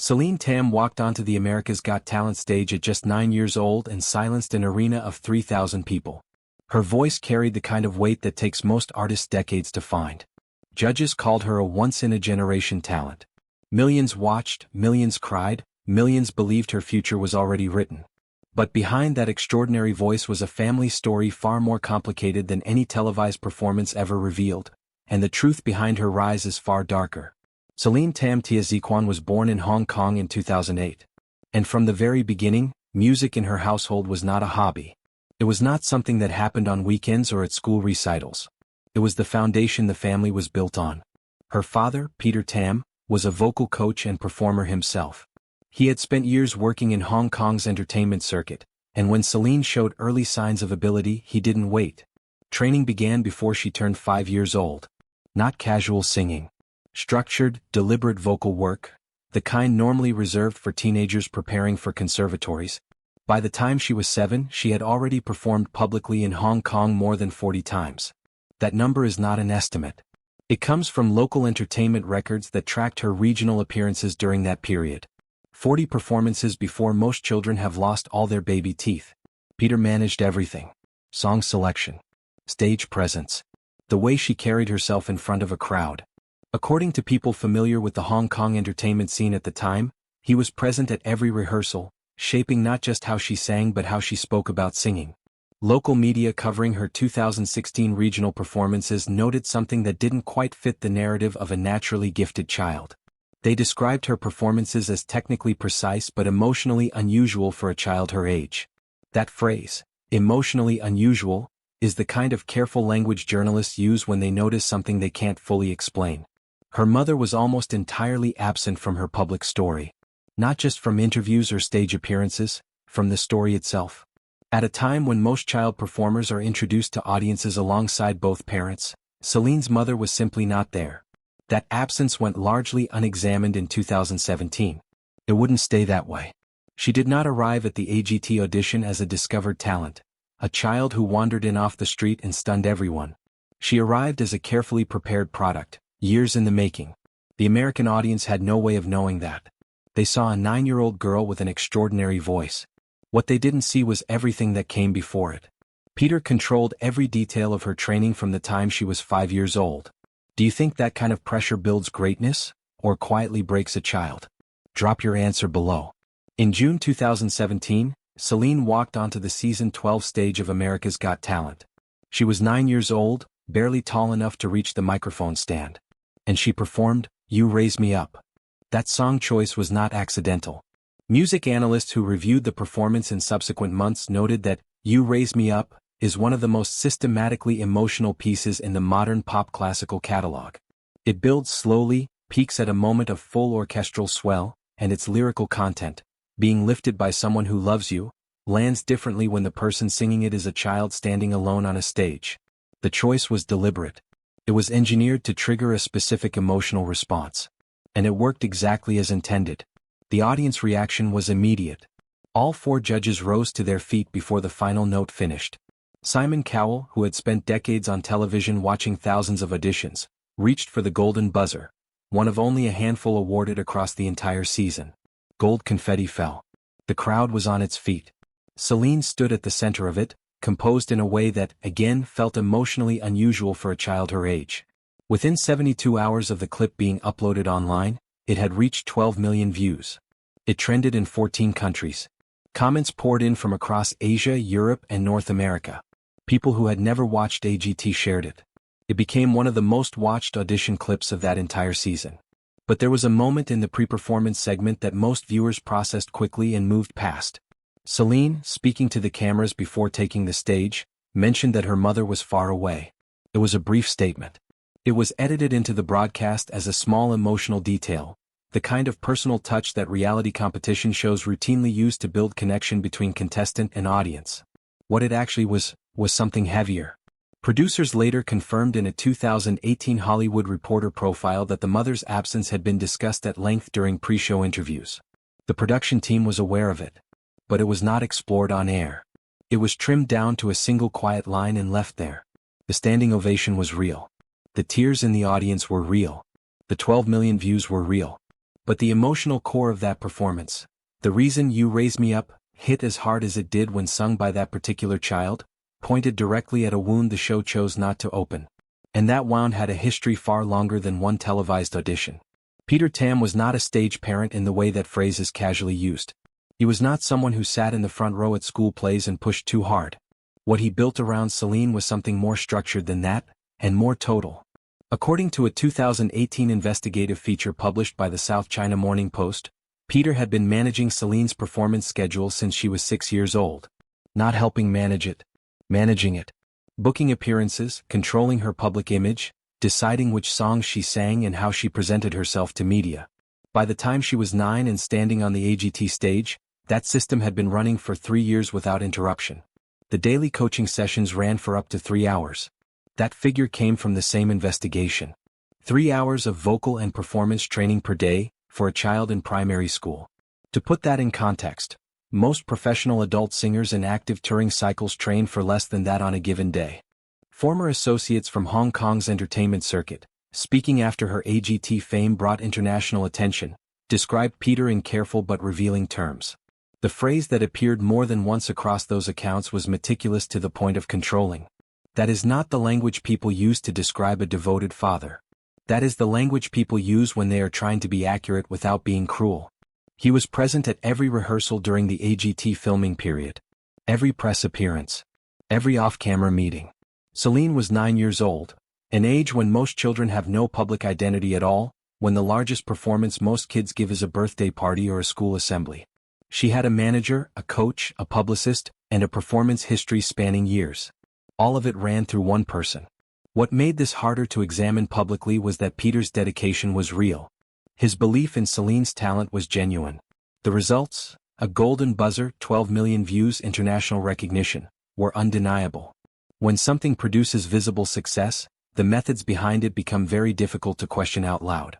Celine Tam walked onto the America's Got Talent stage at just 9 years old and silenced an arena of 3,000 people. Her voice carried the kind of weight that takes most artists decades to find. Judges called her a once-in-a-generation talent. Millions watched, millions cried, millions believed her future was already written. But behind that extraordinary voice was a family story far more complicated than any televised performance ever revealed, and the truth behind her rise is far darker. Celine Tam Tia Ziquan was born in Hong Kong in 2008. And from the very beginning, music in her household was not a hobby. It was not something that happened on weekends or at school recitals. It was the foundation the family was built on. Her father, Peter Tam, was a vocal coach and performer himself. He had spent years working in Hong Kong's entertainment circuit, and when Celine showed early signs of ability, he didn't wait. Training began before she turned 5 years old. Not casual singing. Structured, deliberate vocal work, the kind normally reserved for teenagers preparing for conservatories. By the time she was 7, she had already performed publicly in Hong Kong more than 40 times. That number is not an estimate. It comes from local entertainment records that tracked her regional appearances during that period. 40 performances before most children have lost all their baby teeth. Peter managed everything. Song selection. Stage presence. The way she carried herself in front of a crowd. According to people familiar with the Hong Kong entertainment scene at the time, he was present at every rehearsal, shaping not just how she sang but how she spoke about singing. Local media covering her 2016 regional performances noted something that didn't quite fit the narrative of a naturally gifted child. They described her performances as technically precise but emotionally unusual for a child her age. That phrase, emotionally unusual, is the kind of careful language journalists use when they notice something they can't fully explain. Her mother was almost entirely absent from her public story. Not just from interviews or stage appearances, from the story itself. At a time when most child performers are introduced to audiences alongside both parents, Celine's mother was simply not there. That absence went largely unexamined in 2017. It wouldn't stay that way. She did not arrive at the AGT audition as a discovered talent, a child who wandered in off the street and stunned everyone. She arrived as a carefully prepared product. Years in the making. The American audience had no way of knowing that. They saw a 9-year-old girl with an extraordinary voice. What they didn't see was everything that came before it. Peter controlled every detail of her training from the time she was 5 years old. Do you think that kind of pressure builds greatness, or quietly breaks a child? Drop your answer below. In June 2017, Celine walked onto the season 12 stage of America's Got Talent. She was 9 years old, barely tall enough to reach the microphone stand. And she performed, "You Raise Me Up." That song choice was not accidental. Music analysts who reviewed the performance in subsequent months noted that "You Raise Me Up" is one of the most systematically emotional pieces in the modern pop classical catalog. It builds slowly, peaks at a moment of full orchestral swell, and its lyrical content, being lifted by someone who loves you, lands differently when the person singing it is a child standing alone on a stage. The choice was deliberate. It was engineered to trigger a specific emotional response. And it worked exactly as intended. The audience reaction was immediate. All 4 judges rose to their feet before the final note finished. Simon Cowell, who had spent decades on television watching thousands of auditions, reached for the golden buzzer, one of only a handful awarded across the entire season. Gold confetti fell. The crowd was on its feet. Celine stood at the center of it, composed in a way that, again, felt emotionally unusual for a child her age. Within 72 hours of the clip being uploaded online, it had reached 12 million views. It trended in 14 countries. Comments poured in from across Asia, Europe, and North America. People who had never watched AGT shared it. It became one of the most watched audition clips of that entire season. But there was a moment in the pre-performance segment that most viewers processed quickly and moved past. Celine, speaking to the cameras before taking the stage, mentioned that her mother was far away. It was a brief statement. It was edited into the broadcast as a small emotional detail, the kind of personal touch that reality competition shows routinely use to build connection between contestant and audience. What it actually was something heavier. Producers later confirmed in a 2018 Hollywood Reporter profile that the mother's absence had been discussed at length during pre-show interviews. The production team was aware of it. But it was not explored on air. It was trimmed down to a single quiet line and left there. The standing ovation was real. The tears in the audience were real. The 12 million views were real. But the emotional core of that performance, the reason You Raise Me Up hit as hard as it did when sung by that particular child, pointed directly at a wound the show chose not to open. And that wound had a history far longer than one televised audition. Peter Tam was not a stage parent in the way that phrase is casually used. He was not someone who sat in the front row at school plays and pushed too hard. What he built around Celine was something more structured than that, and more total. According to a 2018 investigative feature published by the South China Morning Post, Peter had been managing Celine's performance schedule since she was 6 years old. Not helping manage it, managing it. Booking appearances, controlling her public image, deciding which songs she sang and how she presented herself to media. By the time she was 9 and standing on the AGT stage, that system had been running for 3 years without interruption. The daily coaching sessions ran for up to 3 hours. That figure came from the same investigation. 3 hours of vocal and performance training per day, for a child in primary school. To put that in context, most professional adult singers in active touring cycles train for less than that on a given day. Former associates from Hong Kong's entertainment circuit, speaking after her AGT fame brought international attention, described Peter in careful but revealing terms. The phrase that appeared more than once across those accounts was meticulous to the point of controlling. That is not the language people use to describe a devoted father. That is the language people use when they are trying to be accurate without being cruel. He was present at every rehearsal during the AGT filming period. Every press appearance. Every off-camera meeting. Celine was 9 years old, an age when most children have no public identity at all, when the largest performance most kids give is a birthday party or a school assembly. She had a manager, a coach, a publicist, and a performance history spanning years. All of it ran through one person. What made this harder to examine publicly was that Peter's dedication was real. His belief in Celine's talent was genuine. The results, a golden buzzer, 12 million views, international recognition, were undeniable. When something produces visible success, the methods behind it become very difficult to question out loud.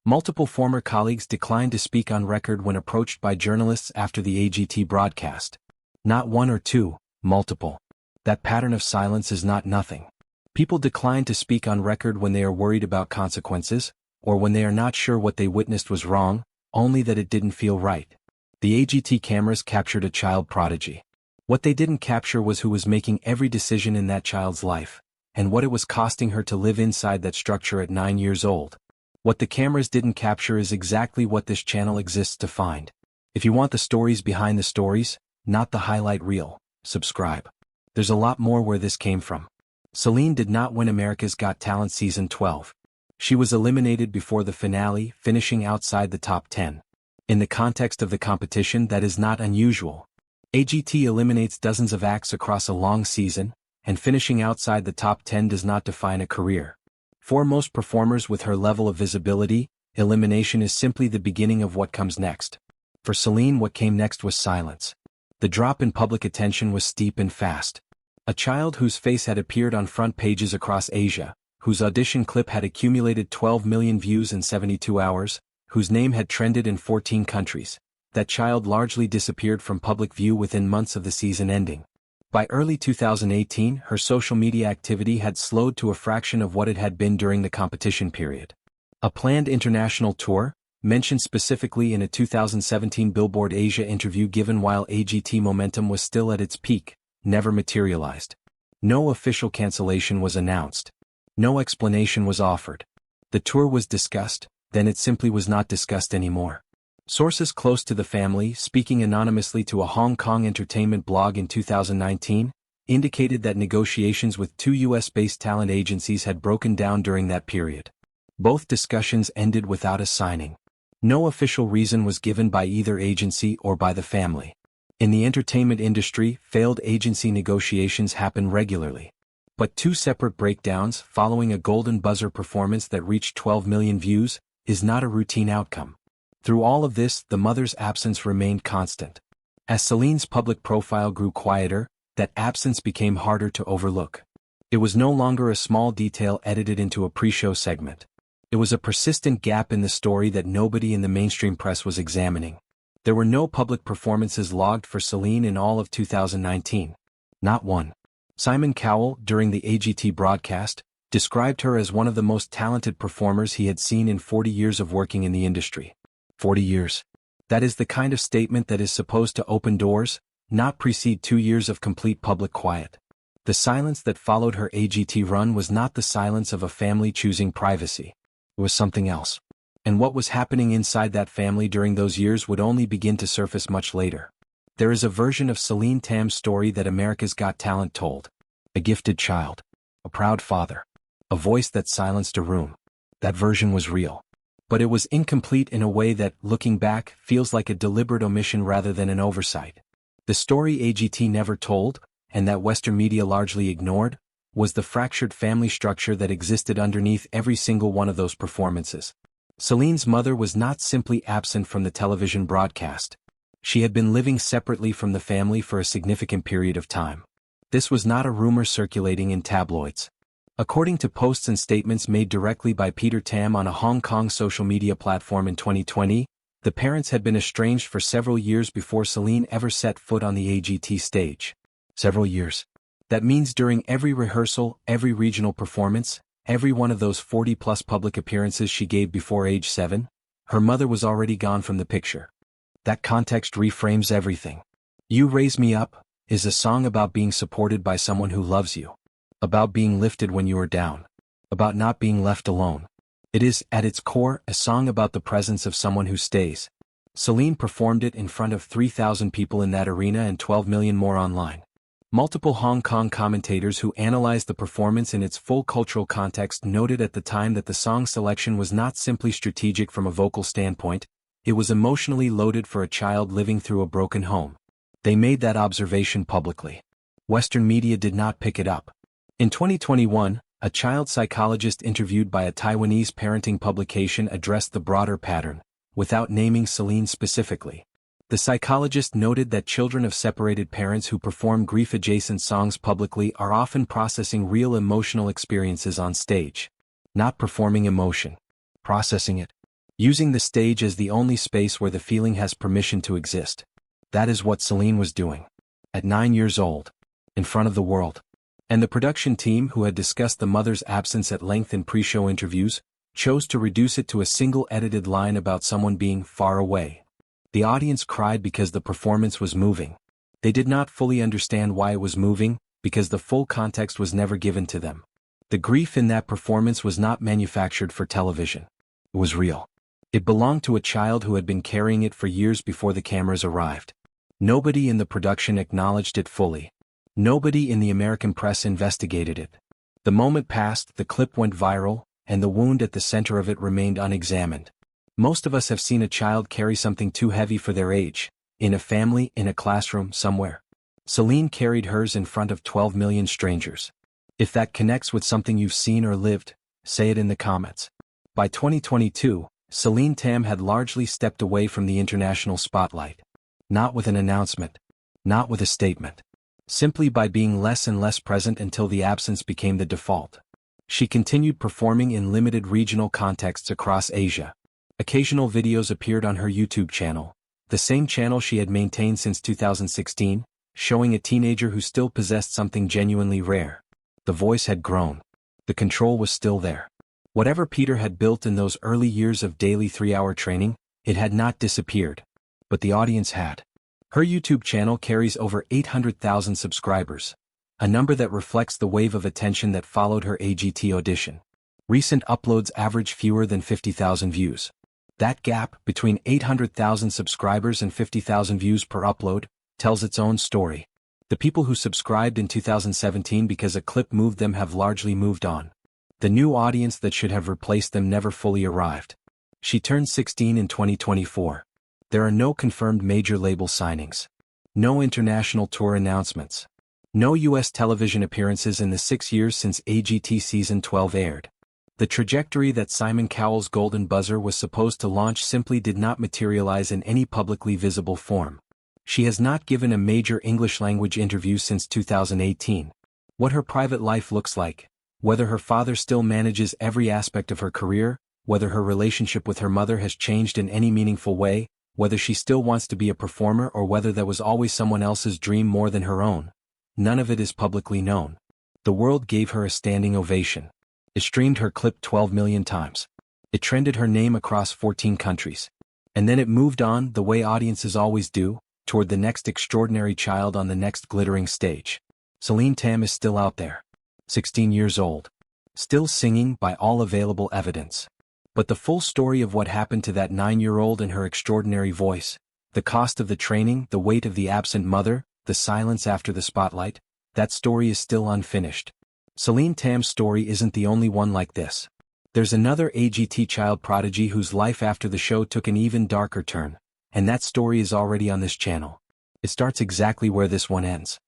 Multiple former colleagues declined to speak on record when approached by journalists after the AGT broadcast. Not one or two, multiple. That pattern of silence is not nothing. People decline to speak on record when they are worried about consequences, or when they are not sure what they witnessed was wrong, only that it didn't feel right. The AGT cameras captured a child prodigy. What they didn't capture was who was making every decision in that child's life, and what it was costing her to live inside that structure at 9 years old. What the cameras didn't capture is exactly what this channel exists to find. If you want the stories behind the stories, not the highlight reel, subscribe. There's a lot more where this came from. Celine did not win America's Got Talent Season 12. She was eliminated before the finale, finishing outside the top 10. In the context of the competition, that is not unusual. AGT eliminates dozens of acts across a long season, and finishing outside the top 10 does not define a career. For most performers with her level of visibility, elimination is simply the beginning of what comes next. For Celine, what came next was silence. The drop in public attention was steep and fast. A child whose face had appeared on front pages across Asia, whose audition clip had accumulated 12 million views in 72 hours, whose name had trended in 14 countries. That child largely disappeared from public view within months of the season ending. By early 2018, her social media activity had slowed to a fraction of what it had been during the competition period. A planned international tour, mentioned specifically in a 2017 Billboard Asia interview given while AGT momentum was still at its peak, never materialized. No official cancellation was announced. No explanation was offered. The tour was discussed, then it simply was not discussed anymore. Sources close to the family, speaking anonymously to a Hong Kong entertainment blog in 2019, indicated that negotiations with 2 US-based talent agencies had broken down during that period. Both discussions ended without a signing. No official reason was given by either agency or by the family. In the entertainment industry, failed agency negotiations happen regularly. But 2 separate breakdowns following a golden buzzer performance that reached 12 million views is not a routine outcome. Through all of this, the mother's absence remained constant. As Celine's public profile grew quieter, that absence became harder to overlook. It was no longer a small detail edited into a pre-show segment. It was a persistent gap in the story that nobody in the mainstream press was examining. There were no public performances logged for Celine in all of 2019. Not one. Simon Cowell, during the AGT broadcast, described her as one of the most talented performers he had seen in 40 years of working in the industry. 40 years. That is the kind of statement that is supposed to open doors, not precede 2 years of complete public quiet. The silence that followed her AGT run was not the silence of a family choosing privacy. It was something else. And what was happening inside that family during those years would only begin to surface much later. There is a version of Celine Tam's story that America's Got Talent told. A gifted child. A proud father. A voice that silenced a room. That version was real. But it was incomplete in a way that, looking back, feels like a deliberate omission rather than an oversight. The story AGT never told, and that Western media largely ignored, was the fractured family structure that existed underneath every single one of those performances. Celine's mother was not simply absent from the television broadcast. She had been living separately from the family for a significant period of time. This was not a rumor circulating in tabloids. According to posts and statements made directly by Peter Tam on a Hong Kong social media platform in 2020, the parents had been estranged for several years before Celine ever set foot on the AGT stage. Several years. That means during every rehearsal, every regional performance, every one of those 40-plus public appearances she gave before age 7, her mother was already gone from the picture. That context reframes everything. You Raise Me Up is a song about being supported by someone who loves you. About being lifted when you are down. About not being left alone. It is, at its core, a song about the presence of someone who stays. Celine performed it in front of 3,000 people in that arena and 12 million more online. Multiple Hong Kong commentators who analyzed the performance in its full cultural context noted at the time that the song selection was not simply strategic from a vocal standpoint, it was emotionally loaded for a child living through a broken home. They made that observation publicly. Western media did not pick it up. In 2021, a child psychologist interviewed by a Taiwanese parenting publication addressed the broader pattern, without naming Celine specifically. The psychologist noted that children of separated parents who perform grief-adjacent songs publicly are often processing real emotional experiences on stage. Not performing emotion. Processing it. Using the stage as the only space where the feeling has permission to exist. That is what Celine was doing. At 9 years old. In front of the world. And the production team, who had discussed the mother's absence at length in pre-show interviews, chose to reduce it to a single edited line about someone being far away. The audience cried because the performance was moving. They did not fully understand why it was moving, because the full context was never given to them. The grief in that performance was not manufactured for television. It was real. It belonged to a child who had been carrying it for years before the cameras arrived. Nobody in the production acknowledged it fully. Nobody in the American press investigated it. The moment passed, the clip went viral, and the wound at the center of it remained unexamined. Most of us have seen a child carry something too heavy for their age, in a family, in a classroom, somewhere. Celine carried hers in front of 12 million strangers. If that connects with something you've seen or lived, say it in the comments. By 2022, Celine Tam had largely stepped away from the international spotlight. Not with an announcement. Not with a statement. Simply by being less and less present until the absence became the default. She continued performing in limited regional contexts across Asia. Occasional videos appeared on her YouTube channel, the same channel she had maintained since 2016, showing a teenager who still possessed something genuinely rare. The voice had grown. The control was still there. Whatever Peter had built in those early years of daily 3-hour training, it had not disappeared. But the audience had. Her YouTube channel carries over 800,000 subscribers, a number that reflects the wave of attention that followed her AGT audition. Recent uploads average fewer than 50,000 views. That gap, between 800,000 subscribers and 50,000 views per upload, tells its own story. The people who subscribed in 2017 because a clip moved them have largely moved on. The new audience that should have replaced them never fully arrived. She turned 16 in 2024. There are no confirmed major label signings. No international tour announcements. No U.S. television appearances in the 6 years since AGT Season 12 aired. The trajectory that Simon Cowell's Golden Buzzer was supposed to launch simply did not materialize in any publicly visible form. She has not given a major English-language interview since 2018. What her private life looks like, whether her father still manages every aspect of her career, whether her relationship with her mother has changed in any meaningful way, whether she still wants to be a performer or whether that was always someone else's dream more than her own. None of it is publicly known. The world gave her a standing ovation. It streamed her clip 12 million times. It trended her name across 14 countries. And then it moved on, the way audiences always do, toward the next extraordinary child on the next glittering stage. Celine Tam is still out there. 16 years old. Still singing by all available evidence. But the full story of what happened to that 9-year-old and her extraordinary voice, the cost of the training, the weight of the absent mother, the silence after the spotlight, that story is still unfinished. Celine Tam's story isn't the only one like this. There's another AGT child prodigy whose life after the show took an even darker turn, and that story is already on this channel. It starts exactly where this one ends.